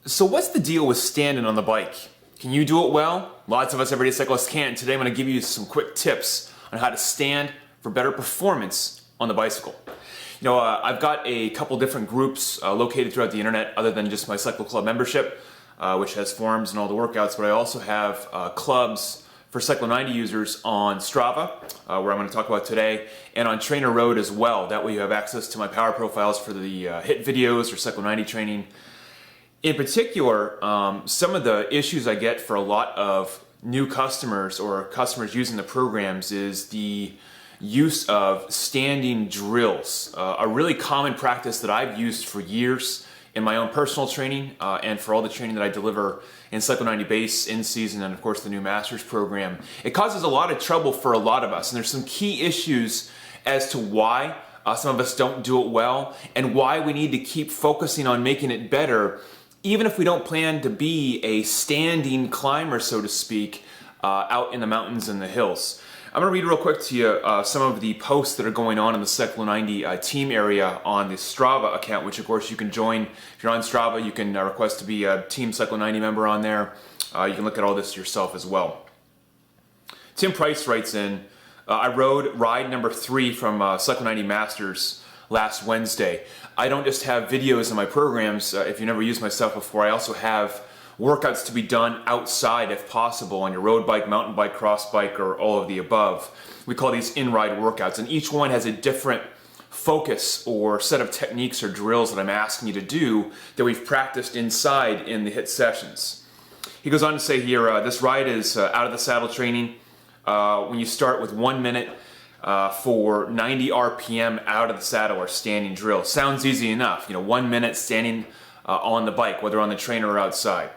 So what's the deal with standing on the bike? Can you do it well? Lots of us everyday cyclists can't. Today I'm going to give you some quick tips on how to stand for better performance on the bicycle. I've got a couple different groups located throughout the internet other than just my Cyclo Club membership, which has forums and all the workouts, but I also have clubs for CYCLO90 users on Strava, where I'm going to talk about today, and on Trainer Road as well. That way you have access to my power profiles for the HIIT videos or CYCLO90 training. In particular, some of the issues I get for a lot of new customers or customers using the programs is the use of standing drills. A really common practice that I've used for years in my own personal training and for all the training that I deliver in CYCLO90 Base, in season, and of course the new Masters program. It causes a lot of trouble for a lot of us, and there's some key issues as to why some of us don't do it well and why we need to keep focusing on making it better, even if we don't plan to be a standing climber, so to speak, out in the mountains and the hills. I'm going to read real quick to you some of the posts that are going on in the CYCLO90 team area on the Strava account, which of course you can join. If you're on Strava, you can request to be a Team CYCLO90 member on there. You can look at all this yourself as well. Tim Price writes in, I rode ride number 3 from CYCLO90 Masters last Wednesday. I don't just have videos in my programs, if you never used my stuff before, I also have workouts to be done outside if possible on your road bike, mountain bike, cross bike, or all of the above. We call these in-ride workouts, and each one has a different focus or set of techniques or drills that I'm asking you to do that we've practiced inside in the HIIT sessions. He goes on to say here, this ride is out of the saddle training. When you start with 1 minute for 90 RPM out of the saddle or standing drill. Sounds easy enough, 1 minute standing on the bike, whether on the trainer or outside.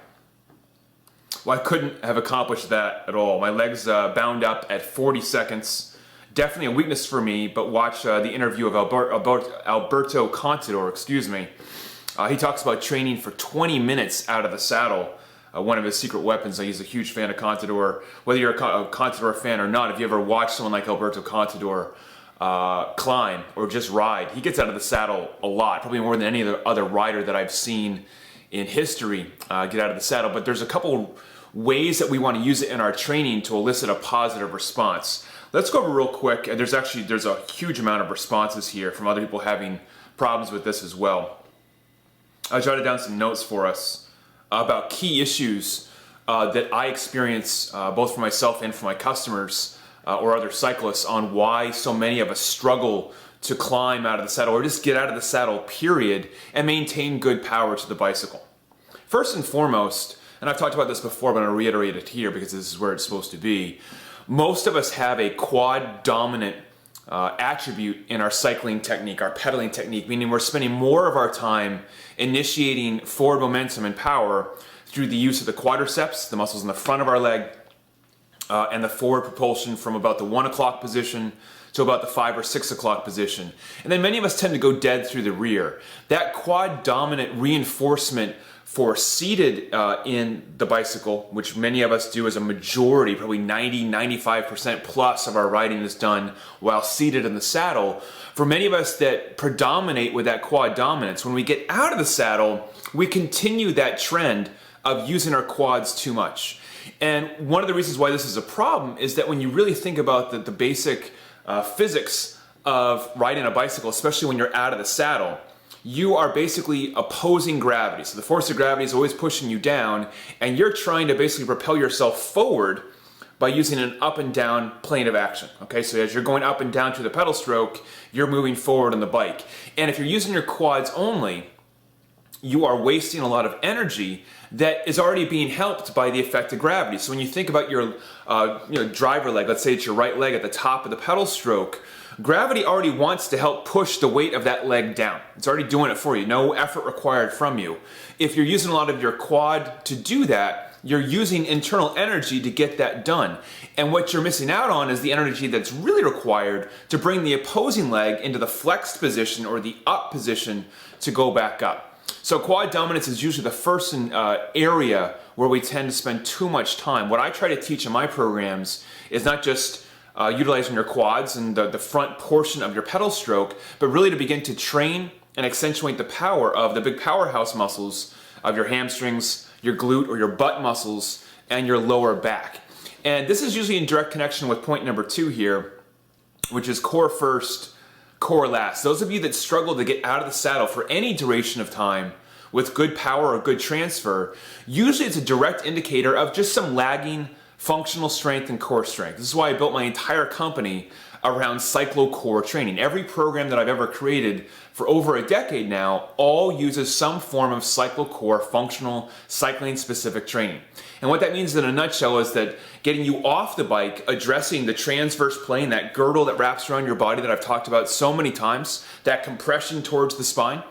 Well, I couldn't have accomplished that at all. My legs bound up at 40 seconds. Definitely a weakness for me, but watch the interview of Alberto Contador, He talks about training for 20 minutes out of the saddle. One of his secret weapons. He's a huge fan of Contador. Whether you're a Contador fan or not, if you ever watch someone like Alberto Contador climb or just ride, he gets out of the saddle a lot, probably more than any other rider that I've seen in history get out of the saddle. But there's a couple ways that we want to use it in our training to elicit a positive response. Let's go over real quick. There's a huge amount of responses here from other people having problems with this as well. I jotted down some notes for us about key issues that I experience both for myself and for my customers or other cyclists on why so many of us struggle to climb out of the saddle or just get out of the saddle, period, and maintain good power to the bicycle. First and foremost, and I've talked about this before, but I'm going to reiterate it here because this is where it's supposed to be, most of us have a quad dominant attribute in our cycling technique, our pedaling technique, meaning we're spending more of our time initiating forward momentum and power through the use of the quadriceps, the muscles in the front of our leg, and the forward propulsion from about the 1 o'clock position to about the 5 or 6 o'clock position. And then many of us tend to go dead through the rear. That quad dominant reinforcement for seated in the bicycle, which many of us do as a majority, probably 90-95% plus of our riding is done while seated in the saddle. For many of us that predominate with that quad dominance, when we get out of the saddle, we continue that trend of using our quads too much. And one of the reasons why this is a problem is that when you really think about the basic physics of riding a bicycle, especially when you're out of the saddle, you are basically opposing gravity. So the force of gravity is always pushing you down, and you're trying to basically propel yourself forward by using an up and down plane of action. Okay, so as you're going up and down through the pedal stroke, you're moving forward on the bike. And if you're using your quads only, you are wasting a lot of energy that is already being helped by the effect of gravity. So when you think about your driver leg, let's say it's your right leg at the top of the pedal stroke, gravity already wants to help push the weight of that leg down. It's already doing it for you. No effort required from you. If you're using a lot of your quad to do that, you're using internal energy to get that done. And what you're missing out on is the energy that's really required to bring the opposing leg into the flexed position or the up position to go back up. So quad dominance is usually the first area where we tend to spend too much time. What I try to teach in my programs is not just utilizing your quads and the front portion of your pedal stroke, but really to begin to train and accentuate the power of the big powerhouse muscles of your hamstrings, your glute or your butt muscles, and your lower back. And this is usually in direct connection with point number 2 here, which is core first, core last. Those of you that struggle to get out of the saddle for any duration of time with good power or good transfer, usually it's a direct indicator of just some lagging functional strength and core strength. This is why I built my entire company around cyclo core training. Every program that I've ever created for over a decade now all uses some form of cyclo core functional cycling specific training. And what that means in a nutshell is that getting you off the bike, addressing the transverse plane, that girdle that wraps around your body that I've talked about so many times, that compression towards the spine,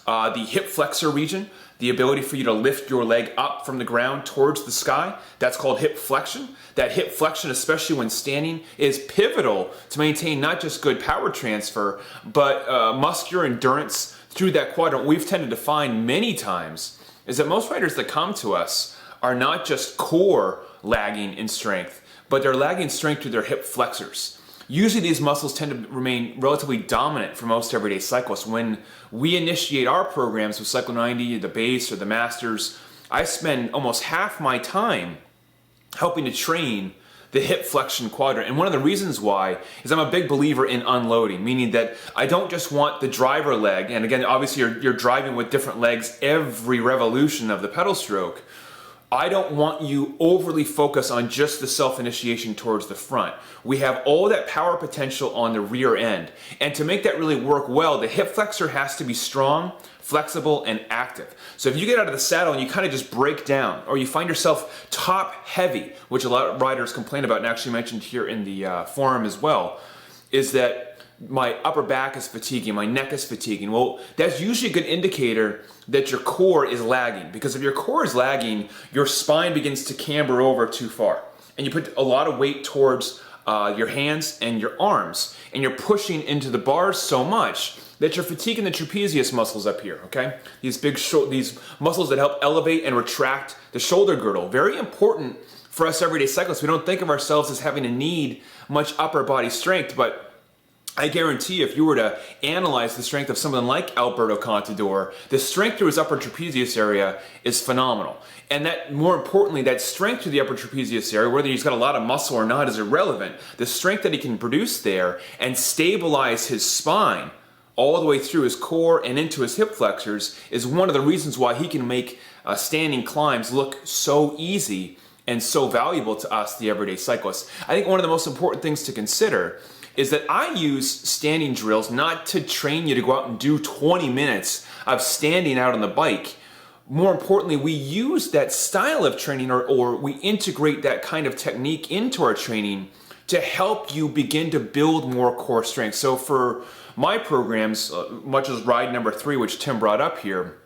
the hip flexor region, the ability for you to lift your leg up from the ground towards the sky, that's called hip flexion. That hip flexion, especially when standing, is pivotal to maintain not just good power transfer, but muscular endurance through that quadrant. We've tended to find many times is that most riders that come to us are not just core lagging in strength, but they're lagging strength through their hip flexors. Usually these muscles tend to remain relatively dominant for most everyday cyclists. When we initiate our programs with CYCLO90, the base or the masters, I spend almost half my time helping to train the hip flexion quadrant. And one of the reasons why is I'm a big believer in unloading, meaning that I don't just want the driver leg, and again, obviously you're driving with different legs every revolution of the pedal stroke. I don't want you overly focused on just the self-initiation towards the front. We have all that power potential on the rear end. And to make that really work well, the hip flexor has to be strong, flexible, and active. So if you get out of the saddle and you kind of just break down, or you find yourself top heavy, which a lot of riders complain about and actually mentioned here in the forum as well, is that my upper back is fatiguing, my neck is fatiguing. Well, that's usually a good indicator that your core is lagging, because if your core is lagging, your spine begins to camber over too far. And you put a lot of weight towards your hands and your arms, and you're pushing into the bars so much that you're fatiguing the trapezius muscles up here, okay? These big these muscles that help elevate and retract the shoulder girdle. Very important for us everyday cyclists. We don't think of ourselves as having to need much upper body strength, but I guarantee if you were to analyze the strength of someone like Alberto Contador, the strength through his upper trapezius area is phenomenal. And that, more importantly, that strength through the upper trapezius area, whether he's got a lot of muscle or not, is irrelevant. The strength that he can produce there and stabilize his spine all the way through his core and into his hip flexors is one of the reasons why he can make standing climbs look so easy and so valuable to us, the everyday cyclists. I think one of the most important things to consider is that I use standing drills not to train you to go out and do 20 minutes of standing out on the bike. More importantly, we use that style of training or we integrate that kind of technique into our training to help you begin to build more core strength. So for my programs, much as ride number 3, which Tim brought up here,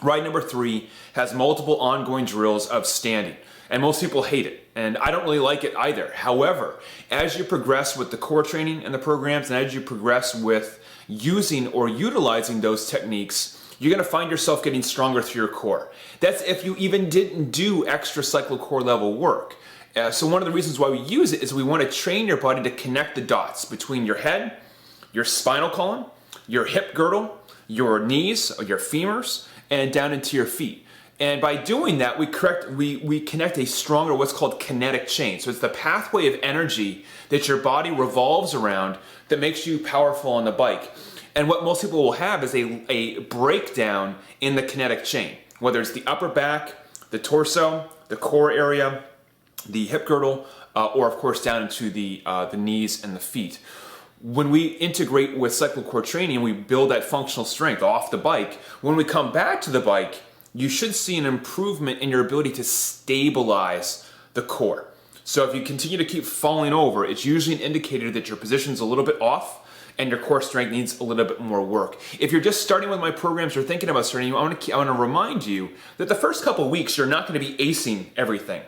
ride number 3 has multiple ongoing drills of standing. And most people hate it, and I don't really like it either. However, as you progress with the core training and the programs, and as you progress with using or utilizing those techniques, you're gonna find yourself getting stronger through your core. That's if you even didn't do extra cyclo core level work. So one of the reasons why we use it is we wanna train your body to connect the dots between your head, your spinal column, your hip girdle, your knees, or your femurs, and down into your feet. And by doing that, we connect a stronger, what's called kinetic chain. So it's the pathway of energy that your body revolves around that makes you powerful on the bike. And what most people will have is a breakdown in the kinetic chain, whether it's the upper back, the torso, the core area, the hip girdle, or of course down into the knees and the feet. When we integrate with cyclo core training, we build that functional strength off the bike. When we come back to the bike, you should see an improvement in your ability to stabilize the core. So if you continue to keep falling over, it's usually an indicator that your position's a little bit off and your core strength needs a little bit more work. If you're just starting with my programs or thinking about starting, I want to remind you that the first couple of weeks, you're not going to be acing everything.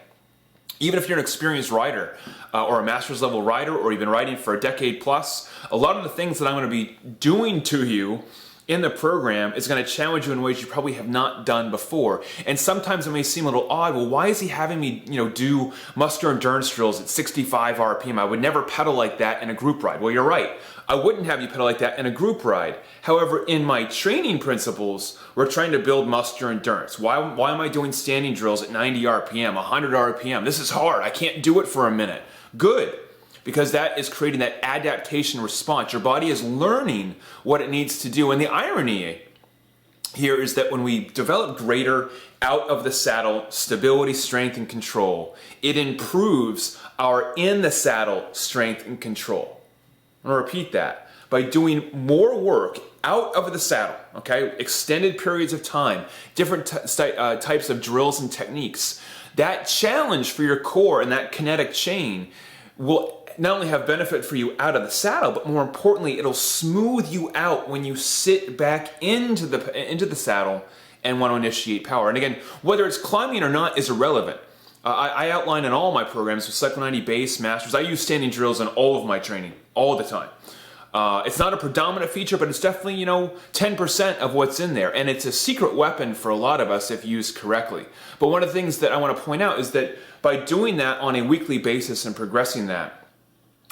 Even if you're an experienced rider or a master's level rider, or you've been riding for a decade plus, a lot of the things that I'm going to be doing to you in the program is going to challenge you in ways you probably have not done before. And sometimes it may seem a little odd. Well, why is he having me, do muscular endurance drills at 65 RPM? I would never pedal like that in a group ride. Well, you're right. I wouldn't have you pedal like that in a group ride. However, in my training principles, we're trying to build muscular endurance. Why am I doing standing drills at 90 RPM, 100 RPM? This is hard. I can't do it for a minute. Good. Because that is creating that adaptation response. Your body is learning what it needs to do. And the irony here is that when we develop greater out of the saddle stability, strength, and control, it improves our in the saddle strength and control. I'm going to repeat that. By doing more work out of the saddle, okay, extended periods of time, different types of drills and techniques, that challenge for your core and that kinetic chain will not only have benefit for you out of the saddle, but more importantly, it'll smooth you out when you sit back into the saddle and want to initiate power. And again, whether it's climbing or not is irrelevant. I outline in all my programs with CYCLO90 Base Masters. I use standing drills in all of my training, all the time. It's not a predominant feature, but it's definitely, 10% of what's in there. And it's a secret weapon for a lot of us if used correctly. But one of the things that I want to point out is that by doing that on a weekly basis and progressing that,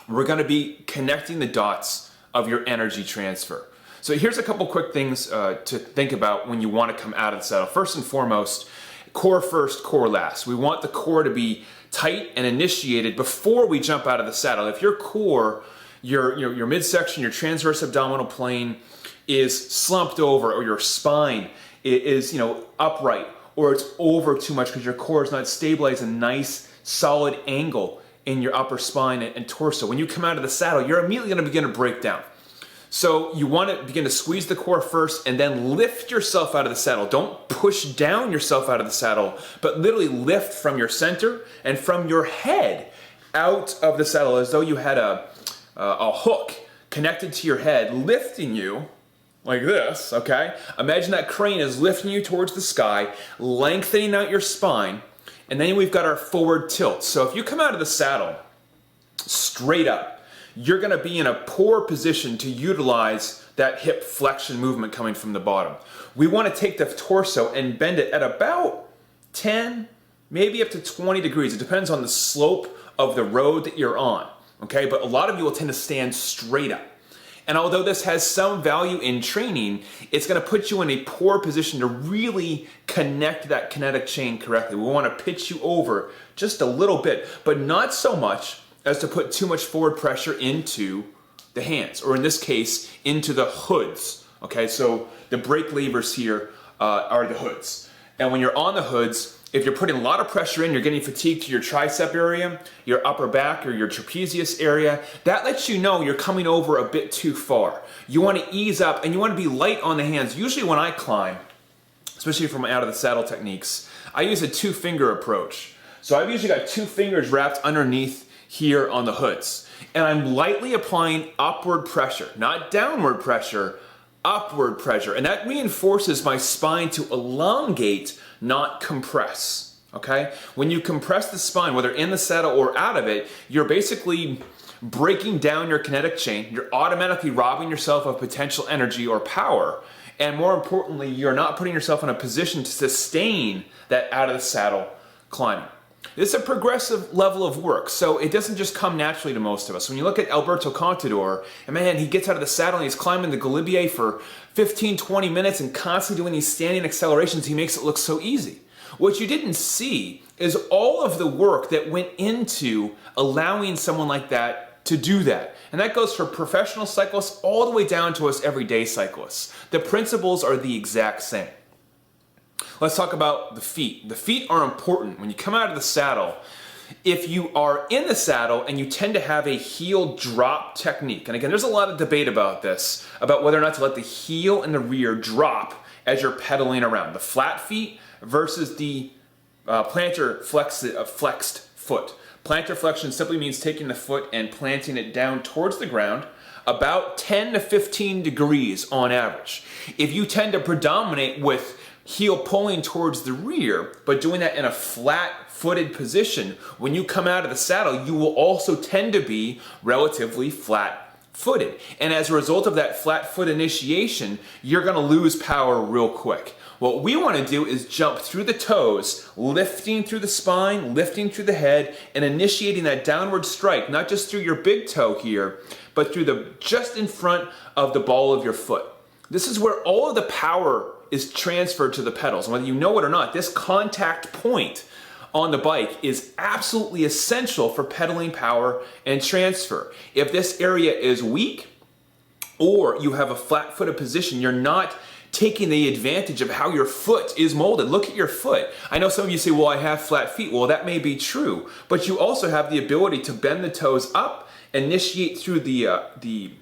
we're going to be connecting the dots of your energy transfer. So here's a couple quick things to think about when you want to come out of the saddle. First and foremost, core first, core last. We want the core to be tight and initiated before we jump out of the saddle. If your core, your midsection, your transverse abdominal plane is slumped over, or your spine is upright, or it's over too much because your core is not stabilized in a nice solid angle in your upper spine and torso, when you come out of the saddle, you're immediately going to begin to break down. So you want to begin to squeeze the core first and then lift yourself out of the saddle. Don't push down yourself out of the saddle, but literally lift from your center and from your head out of the saddle as though you had a hook connected to your head, lifting you like this, okay? Imagine that crane is lifting you towards the sky, lengthening out your spine, and then we've got our forward tilt. So if you come out of the saddle straight up, you're going to be in a poor position to utilize that hip flexion movement coming from the bottom. We want to take the torso and bend it at about 10, maybe up to 20 degrees. It depends on the slope of the road that you're on, okay? But a lot of you will tend to stand straight up. And although this has some value in training, it's going to put you in a poor position to really connect that kinetic chain correctly. We want to pitch you over just a little bit, but not so much as to put too much forward pressure into the hands, or in this case, into the hoods. Okay, so the brake levers here are the hoods. And when you're on the hoods, if you're putting a lot of pressure in, you're getting fatigue to your tricep area, your upper back, or your trapezius area. That lets you know you're coming over a bit too far. You want to ease up and you want to be light on the hands. Usually when I climb, especially from out of the saddle techniques, I use a two-finger approach. So I've usually got two fingers wrapped underneath here on the hoods. And I'm lightly applying upward pressure, not downward pressure, upward pressure. And that reinforces my spine to elongate, not compress, okay? When you compress the spine, whether in the saddle or out of it, you're basically breaking down your kinetic chain. You're automatically robbing yourself of potential energy or power. And more importantly, you're not putting yourself in a position to sustain that out of the saddle climbing. It's a progressive level of work, so it doesn't just come naturally to most of us. When you look at Alberto Contador, and man, he gets out of the saddle and he's climbing the Galibier for 15, 20 minutes and constantly doing these standing accelerations, he makes it look so easy. What you didn't see is all of the work that went into allowing someone like that to do that. And that goes for professional cyclists all the way down to us everyday cyclists. The principles are the exact same. Let's talk about the feet. The feet are important. When you come out of the saddle, if you are in the saddle and you tend to have a heel drop technique, and again, there's a lot of debate about this, about whether or not to let the heel and the rear drop as you're pedaling around. The flat feet versus the plantar flexed foot. Plantar flexion simply means taking the foot and planting it down towards the ground, about 10 to 15 degrees on average. If you tend to predominate with heel pulling towards the rear, but doing that in a flat-footed position, when you come out of the saddle, you will also tend to be relatively flat footed. And as a result of that flat foot initiation, you're going to lose power real quick. What we want to do is jump through the toes, lifting through the spine, lifting through the head, and initiating that downward strike, not just through your big toe here, but through the just in front of the ball of your foot. This is where all of the power is transferred to the pedals. And whether you know it or not, this contact point on the bike is absolutely essential for pedaling power and transfer. If this area is weak or you have a flat-footed position, you're not taking the advantage of how your foot is molded. Look at your foot. I know some of you say, well, I have flat feet. Well, that may be true, but you also have the ability to bend the toes up, initiate through the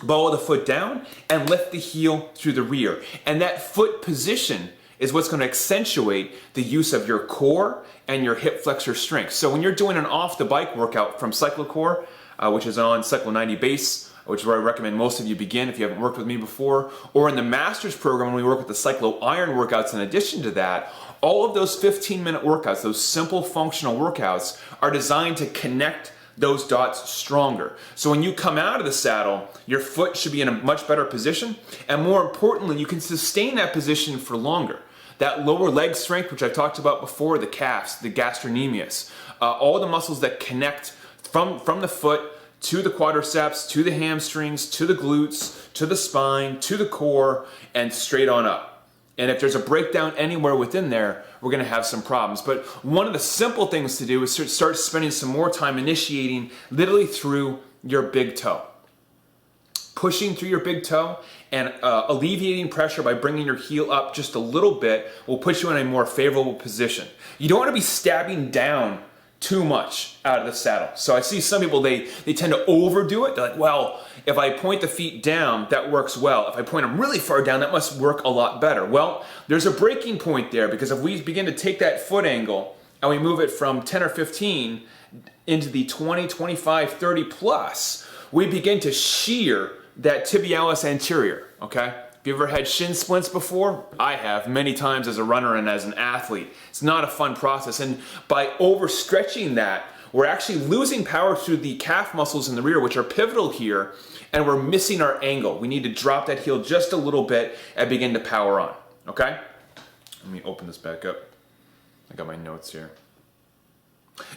ball of the foot down, and lift the heel through the rear. And that foot position is what's going to accentuate the use of your core and your hip flexor strength. So when you're doing an off-the-bike workout from CYCLO, which is on CYCLO90 base, which is where I recommend most of you begin if you haven't worked with me before, or in the Masters program when we work with the CYCLO Iron workouts in addition to that, all of those 15-minute workouts, those simple functional workouts, are designed to connect those dots stronger. So when you come out of the saddle, your foot should be in a much better position, and more importantly, you can sustain that position for longer. That lower leg strength, which I talked about before, the calves, the gastrocnemius, all the muscles that connect from the foot to the quadriceps, to the hamstrings, to the glutes, to the spine, to the core, and straight on up. And if there's a breakdown anywhere within there, we're going to have some problems. But one of the simple things to do is start spending some more time initiating literally through your big toe. Pushing through your big toe and alleviating pressure by bringing your heel up just a little bit will put you in a more favorable position. You don't want to be stabbing down too much out of the saddle. So I see some people, they tend to overdo it. They're like, well, if I point the feet down, that works well. If I point them really far down, that must work a lot better. Well, there's a breaking point there, because if we begin to take that foot angle and we move it from 10 or 15 into the 20, 25, 30 plus, we begin to shear that tibialis anterior, okay? Have you ever had shin splints before? I have, many times as a runner and as an athlete. It's not a fun process, and by overstretching that, we're actually losing power through the calf muscles in the rear, which are pivotal here, and we're missing our angle. We need to drop that heel just a little bit and begin to power on, okay? Let me open this back up. I got my notes here.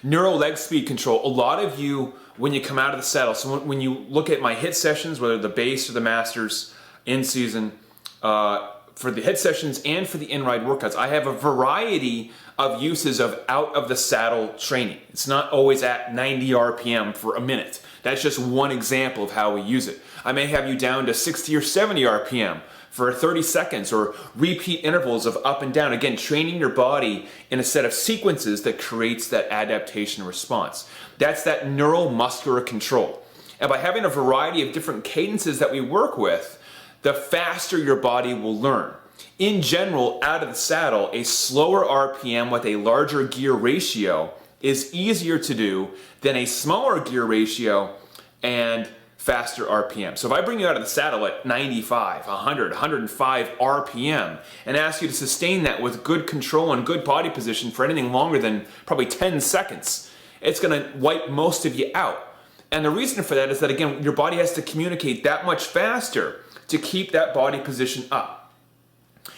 Neuro leg speed control. A lot of you, when you come out of the saddle, so when you look at my HIIT sessions, whether the base or the Masters in season, for the HIIT sessions and for the in-ride workouts, I have a variety of uses of out of the saddle training. It's not always at 90 RPM for a minute. That's just one example of how we use it. I may have you down to 60 or 70 RPM for 30 seconds, or repeat intervals of up and down. Again, training your body in a set of sequences that creates that adaptation response. That's that neuromuscular control. And by having a variety of different cadences that we work with, the faster your body will learn. In general, out of the saddle, a slower RPM with a larger gear ratio is easier to do than a smaller gear ratio and faster RPM. So if I bring you out of the saddle at 95, 100, 105 RPM and ask you to sustain that with good control and good body position for anything longer than probably 10 seconds, it's going to wipe most of you out. And the reason for that is that, again, your body has to communicate that much faster to keep that body position up.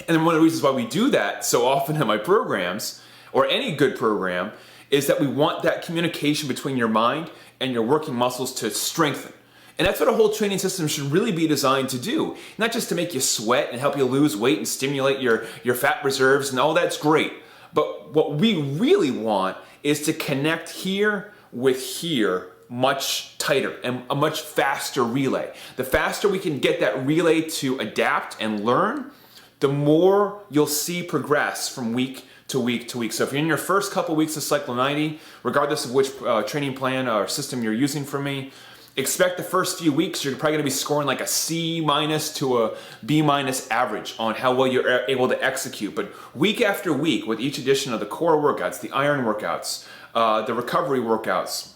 And then one of the reasons why we do that so often in my programs, or any good program, is that we want that communication between your mind and your working muscles to strengthen. And that's what a whole training system should really be designed to do. Not just to make you sweat and help you lose weight and stimulate your fat reserves, and all that's great. But what we really want is to connect here with here much tighter and a much faster relay. The faster we can get that relay to adapt and learn, the more you'll see progress from week to week to week. So if you're in your first couple weeks of CYCLO90, regardless of which training plan or system you're using from me, expect the first few weeks you're probably going to be scoring like a C- to a B- average on how well you're able to execute. But week after week, with each edition of the core workouts, the iron workouts, the recovery workouts,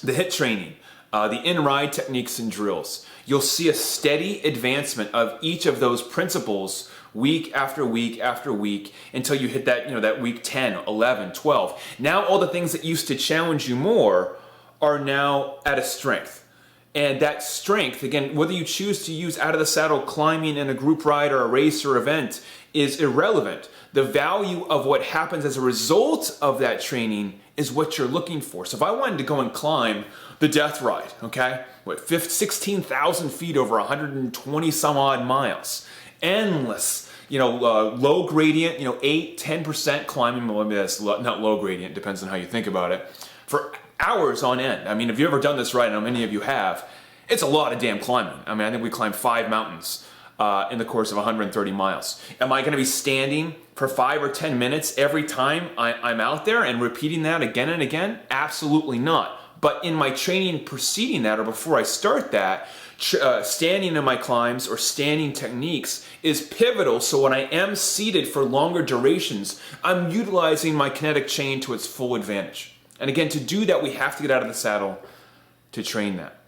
the HIIT training, the in-ride techniques and drills, you'll see a steady advancement of each of those principles week after week after week until you hit that, that week 10, 11, 12. Now all the things that used to challenge you more are now at a strength. And that strength, again, whether you choose to use out of the saddle climbing in a group ride or a race or event, is irrelevant. The value of what happens as a result of that training is what you're looking for. So if I wanted to go and climb the death ride, okay, 16,000 feet over 120 some odd miles, endless, low gradient, 8, 10% climbing, well, maybe that's not low gradient, depends on how you think about it, for hours on end. I mean, if you've ever done this ride, I know many of you have, it's a lot of damn climbing. I mean, I think we climbed 5 mountains in the course of 130 miles. Am I going to be standing for 5 or 10 minutes every time I'm out there and repeating that again and again? Absolutely not. But in my training preceding that or before I start that, standing in my climbs or standing techniques is pivotal. So when I am seated for longer durations, I'm utilizing my kinetic chain to its full advantage. And again, to do that, we have to get out of the saddle to train that.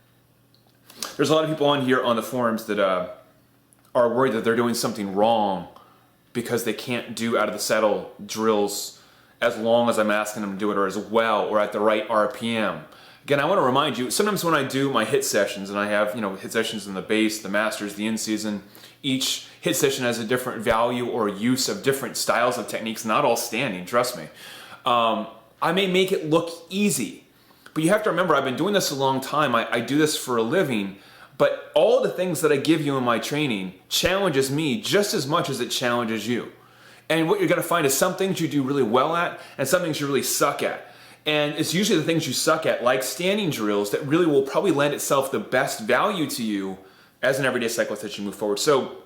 There's a lot of people on here on the forums that are worried that they're doing something wrong because they can't do out of the saddle drills as long as I'm asking them to do it, or as well, or at the right RPM. Again, I want to remind you, sometimes when I do my hit sessions, and I have hit sessions in the base, the masters, the in-season, each hit session has a different value or use of different styles of techniques, not all standing, trust me. I may make it look easy, but you have to remember, I've been doing this a long time. I do this for a living, but all the things that I give you in my training challenges me just as much as it challenges you. And what you're going to find is some things you do really well at, and some things you really suck at. And it's usually the things you suck at, like standing drills, that really will probably lend itself the best value to you as an everyday cyclist as you move forward. So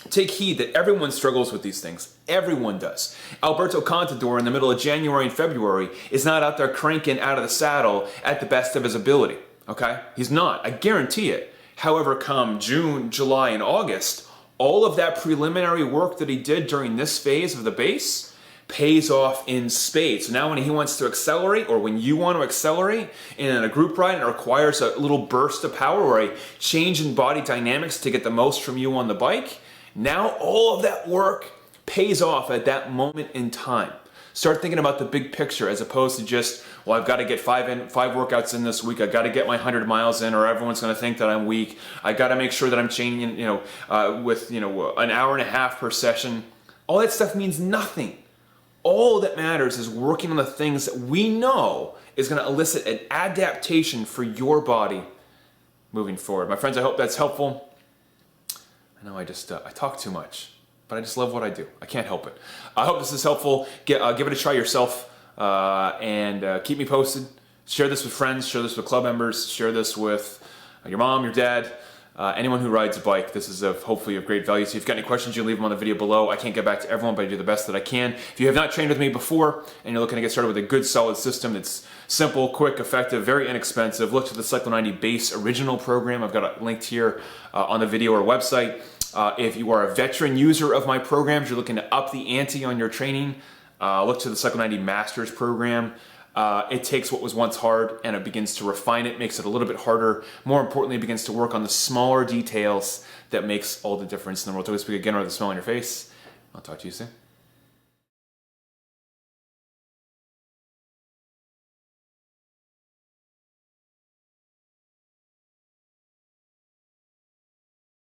take heed that everyone struggles with these things. Everyone does. Alberto Contador in the middle of January and February is not out there cranking out of the saddle at the best of his ability. Okay? He's not. I guarantee it. However, come June, July, and August, all of that preliminary work that he did during this phase of the base pays off in spades. So now when he wants to accelerate, or when you want to accelerate in a group ride, and it requires a little burst of power or a change in body dynamics to get the most from you on the bike, now all of that work pays off at that moment in time. Start thinking about the big picture as opposed to just, well, I've got to get five workouts in this week. I've got to get my 100 miles in, or everyone's going to think that I'm weak. I got to make sure that I'm changing, with an hour and a half per session. All that stuff means nothing. All that matters is working on the things that we know is going to elicit an adaptation for your body moving forward. My friends, I hope that's helpful. I know I talk too much, but I just love what I do. I can't help it. I hope this is helpful. Give it a try yourself, and keep me posted. Share this with friends, share this with club members, share this with your mom, your dad, anyone who rides a bike. This is hopefully of great value. So if you've got any questions, you leave them on the video below. I can't get back to everyone, but I do the best that I can. If you have not trained with me before and you're looking to get started with a good, solid system that's simple, quick, effective, very inexpensive, look to the CYCLO90 Base Original program. I've got it linked here on the video or website. If you are a veteran user of my programs, you're looking to up the ante on your training, look to the CYCLO90 Masters program. It takes what was once hard and it begins to refine it, makes it a little bit harder. More importantly, it begins to work on the smaller details that makes all the difference in the world. Till we speak again, or the smile on your face. I'll talk to you soon.